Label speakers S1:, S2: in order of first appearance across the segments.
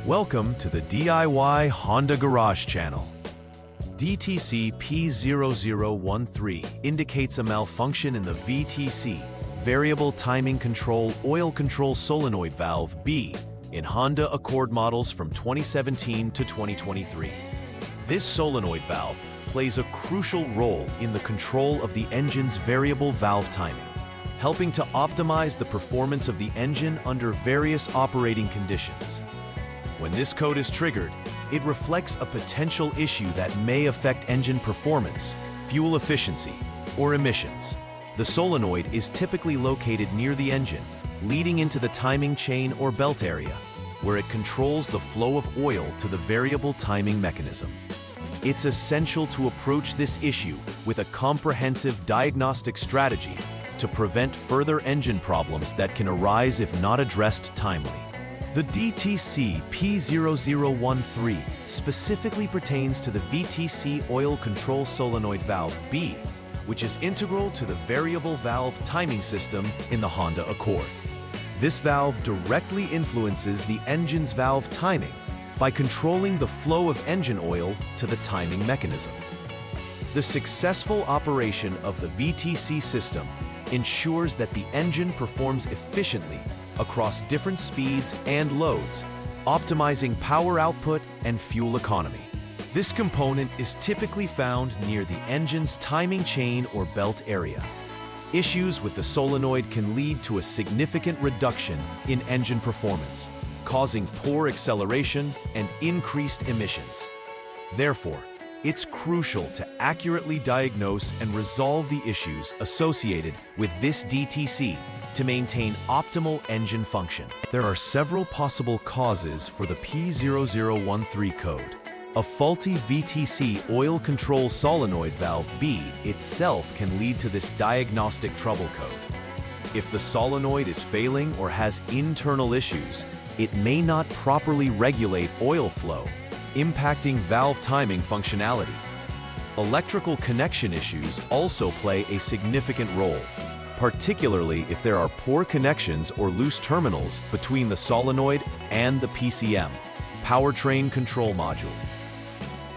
S1: Welcome to the DIY Honda Garage channel. DTC P0013 indicates a malfunction in the VTC, Variable Timing Control Oil Control Solenoid Valve B, in Honda Accord models from 2017 to 2023. This solenoid valve plays a crucial role in the control of the engine's variable valve timing, helping to optimize the performance of the engine under various operating conditions. When this code is triggered, it reflects a potential issue that may affect engine performance, fuel efficiency, or emissions. The solenoid is typically located near the engine, leading into the timing chain or belt area, where it controls the flow of oil to the variable timing mechanism. It's essential to approach this issue with a comprehensive diagnostic strategy to prevent further engine problems that can arise if not addressed timely. The DTC P0013 specifically pertains to the VTC Oil Control Solenoid Valve B, which is integral to the variable valve timing system in the Honda Accord. This valve directly influences the engine's valve timing by controlling the flow of engine oil to the timing mechanism. The successful operation of the VTC system ensures that the engine performs efficiently across different speeds and loads, optimizing power output and fuel economy. This component is typically found near the engine's timing chain or belt area. Issues with the solenoid can lead to a significant reduction in engine performance, causing poor acceleration and increased emissions. Therefore, it's crucial to accurately diagnose and resolve the issues associated with this DTC to maintain optimal engine function. There are several possible causes for the P0013 code. A faulty VTC oil control solenoid valve B itself can lead to this diagnostic trouble code. If the solenoid is failing or has internal issues, it may not properly regulate oil flow, impacting valve timing functionality. Electrical connection issues also play a significant role, particularly if there are poor connections or loose terminals between the solenoid and the PCM, powertrain control module.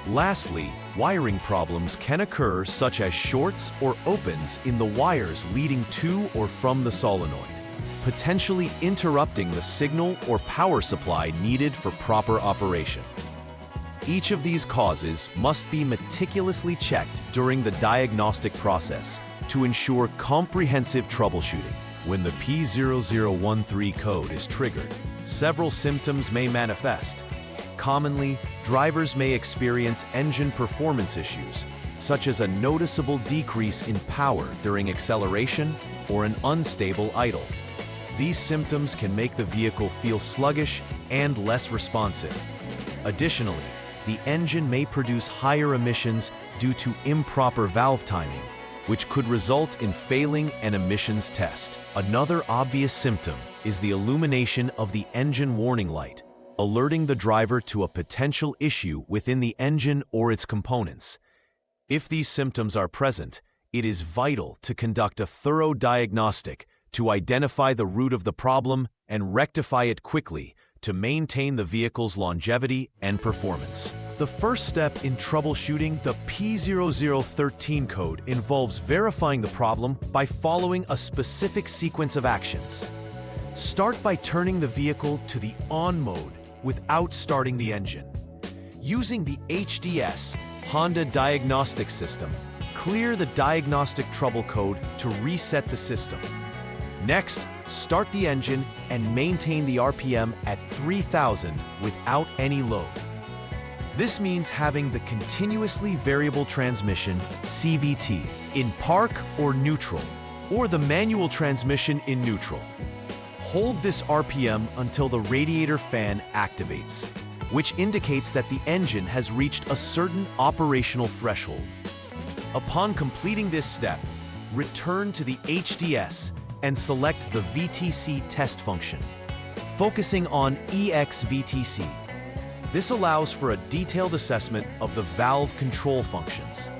S1: Lastly, wiring problems can occur, such as shorts or opens in the wires leading to or from the solenoid, potentially interrupting the signal or power supply needed for proper operation. Each of these causes must be meticulously checked during the diagnostic process to ensure comprehensive troubleshooting. When the P0013 code is triggered, several symptoms may manifest. Commonly, drivers may experience engine performance issues, such as a noticeable decrease in power during acceleration or an unstable idle. These symptoms can make the vehicle feel sluggish and less responsive. Additionally, the engine may produce higher emissions due to improper valve timing, which could result in failing an emissions test. Another obvious symptom is the illumination of the engine warning light, alerting the driver to a potential issue within the engine or its components. If these symptoms are present, it is vital to conduct a thorough diagnostic to identify the root of the problem and rectify it quickly to maintain the vehicle's longevity and performance. The first step in troubleshooting the P0013 code involves verifying the problem by following a specific sequence of actions. Start by turning the vehicle to the on mode without starting the engine. Using the HDS Honda Diagnostics system, clear the diagnostic trouble code to reset the system. Next, start the engine and maintain the RPM at 3000 without any load. This means having the continuously variable transmission, CVT, in park or neutral, or the manual transmission in neutral. Hold this RPM until the radiator fan activates, which indicates that the engine has reached a certain operational threshold. Upon completing this step, return to the HDS and select the VTC test function, focusing on EX-VTC. This allows for a detailed assessment of the valve control functions.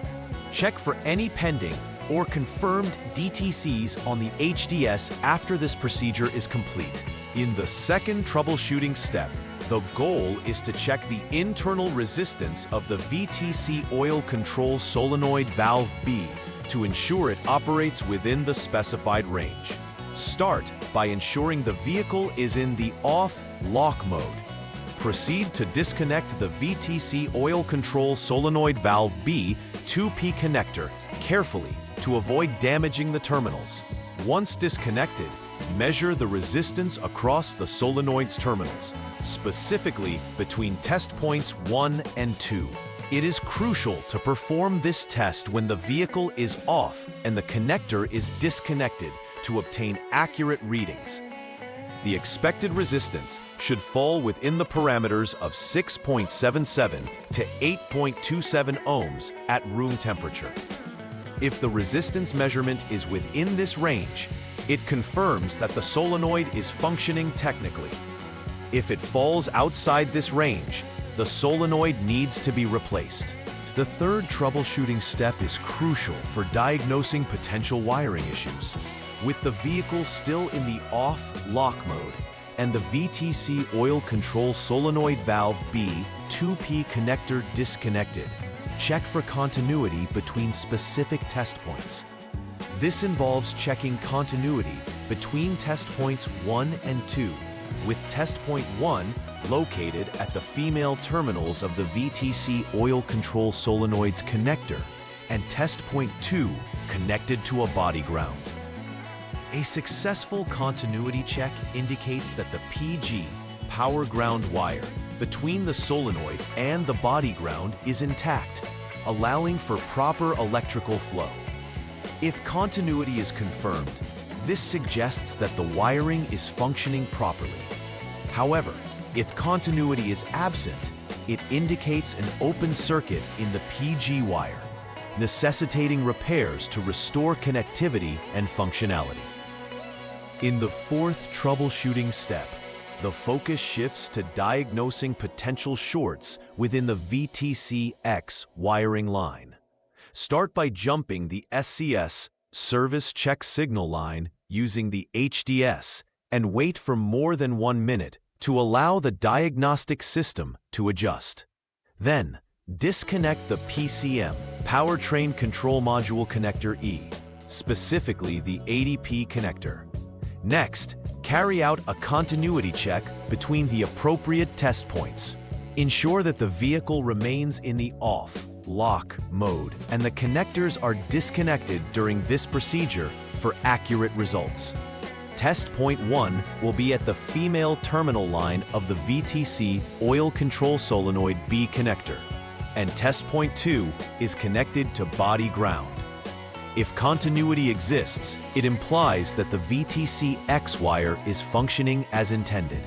S1: Check for any pending or confirmed DTCs on the HDS after this procedure is complete. In the second troubleshooting step, the goal is to check the internal resistance of the VTC oil control solenoid valve B to ensure it operates within the specified range. Start by ensuring the vehicle is in the off lock mode. Proceed to disconnect the VTC oil control solenoid valve B 2P connector carefully to avoid damaging the terminals. Once disconnected, measure the resistance across the solenoid's terminals, specifically between test points 1 and 2. It is crucial to perform this test when the vehicle is off and the connector is disconnected to obtain accurate readings. The expected resistance should fall within the parameters of 6.77 to 8.27 ohms at room temperature. If the resistance measurement is within this range, it confirms that the solenoid is functioning technically. If it falls outside this range, the solenoid needs to be replaced. The third troubleshooting step is crucial for diagnosing potential wiring issues. With the vehicle still in the off lock mode and the VTC oil control solenoid valve B 2P connector disconnected, check for continuity between specific test points. This involves checking continuity between test points 1 and 2, with test point 1 located at the female terminals of the VTC oil control solenoid's connector and test point 2 connected to a body ground. A successful continuity check indicates that the PG power ground wire between the solenoid and the body ground is intact, allowing for proper electrical flow. If continuity is confirmed, this suggests that the wiring is functioning properly. However, if continuity is absent, it indicates an open circuit in the PG wire, necessitating repairs to restore connectivity and functionality. In the fourth troubleshooting step, the focus shifts to diagnosing potential shorts within the VTC-X wiring line. Start by jumping the SCS service check signal line using the HDS and wait for more than 1 minute to allow the diagnostic system to adjust. Then, disconnect the PCM powertrain control module connector E, specifically the 80P connector. Next, carry out a continuity check between the appropriate test points. Ensure that the vehicle remains in the off lock mode and the connectors are disconnected during this procedure for accurate results. Test point 1 will be at the female terminal line of the VTC oil control solenoid B connector, and test point 2 is connected to body ground. If continuity exists, it implies that the VTC-X wire is functioning as intended.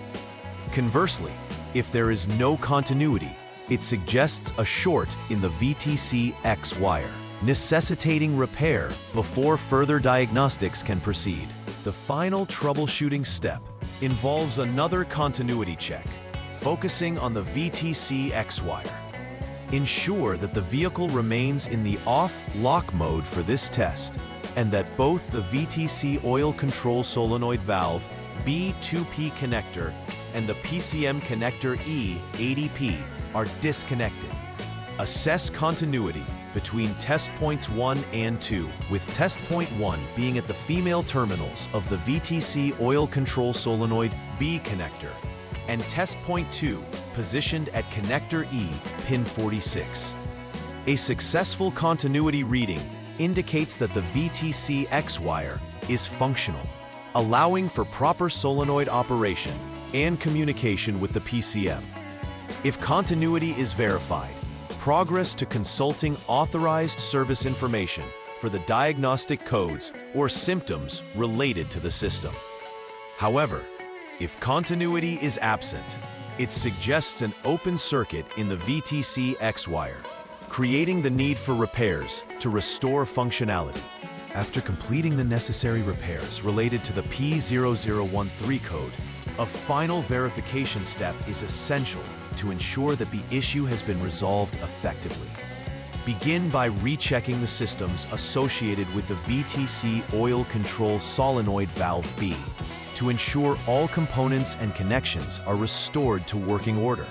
S1: Conversely, if there is no continuity, it suggests a short in the VTC-X wire, necessitating repair before further diagnostics can proceed. The final troubleshooting step involves another continuity check, focusing on the VTC-X wire. Ensure that the vehicle remains in the off-lock mode for this test, and that both the VTC oil control solenoid valve B2P connector and the PCM connector E 80P are disconnected. Assess continuity between test points 1 and 2, with test point 1 being at the female terminals of the VTC oil control solenoid B connector, and test point 2 positioned at connector E, pin 46. A successful continuity reading indicates that the VTC-X wire is functional, allowing for proper solenoid operation and communication with the PCM. If continuity is verified, progress to consulting authorized service information for the diagnostic codes or symptoms related to the system. However, if continuity is absent, it suggests an open circuit in the VTC-X wire, creating the need for repairs to restore functionality. After completing the necessary repairs related to the P0013 code, a final verification step is essential to ensure that the issue has been resolved effectively. Begin by rechecking the systems associated with the VTC oil control solenoid valve B. to ensure all components and connections are restored to working order.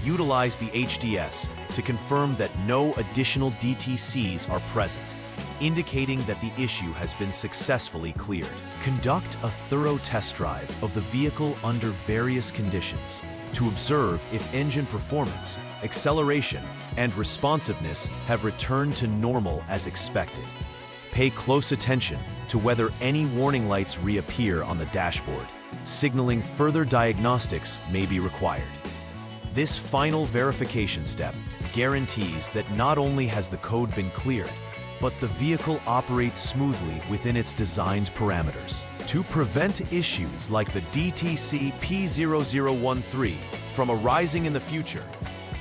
S1: Utilize the HDS to confirm that no additional DTCs are present, indicating that the issue has been successfully cleared. Conduct a thorough test drive of the vehicle under various conditions to observe if engine performance, acceleration, and responsiveness have returned to normal as expected. Pay close attention to whether any warning lights reappear on the dashboard, signaling further diagnostics may be required. This final verification step guarantees that not only has the code been cleared, but the vehicle operates smoothly within its designed parameters. To prevent issues like the DTC P0013 from arising in the future,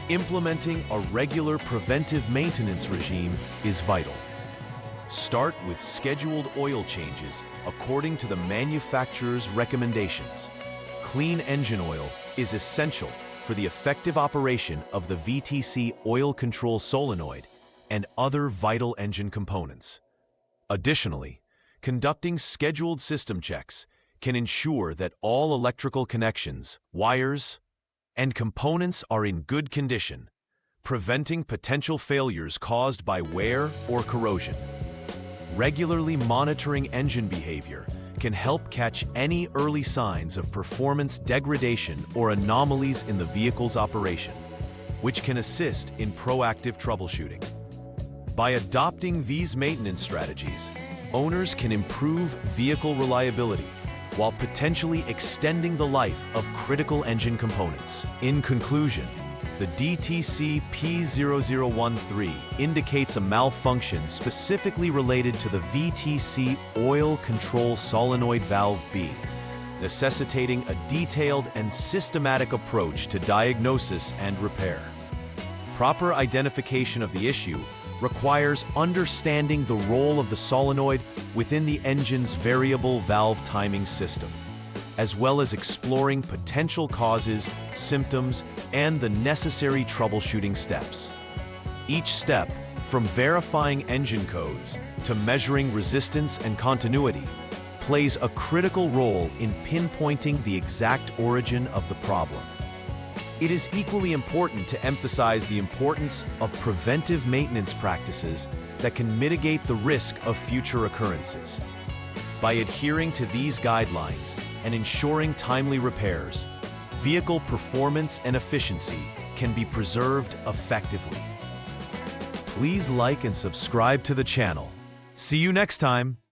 S1: implementing a regular preventive maintenance regime is vital. Start with scheduled oil changes according to the manufacturer's recommendations. Clean engine oil is essential for the effective operation of the VTC oil control solenoid and other vital engine components. Additionally, conducting scheduled system checks can ensure that all electrical connections, wires, and components are in good condition, preventing potential failures caused by wear or corrosion. Regularly monitoring engine behavior can help catch any early signs of performance degradation or anomalies in the vehicle's operation, which can assist in proactive troubleshooting. By adopting these maintenance strategies, owners can improve vehicle reliability while potentially extending the life of critical engine components. In conclusion, the DTC P0013 indicates a malfunction specifically related to the VTC oil control solenoid valve B, necessitating a detailed and systematic approach to diagnosis and repair. Proper identification of the issue requires understanding the role of the solenoid within the engine's variable valve timing system, as well as exploring potential causes, symptoms, and the necessary troubleshooting steps. Each step, from verifying engine codes to measuring resistance and continuity, plays a critical role in pinpointing the exact origin of the problem. It is equally important to emphasize the importance of preventive maintenance practices that can mitigate the risk of future occurrences. By adhering to these guidelines and ensuring timely repairs, vehicle performance and efficiency can be preserved effectively. Please like and subscribe to the channel. See you next time.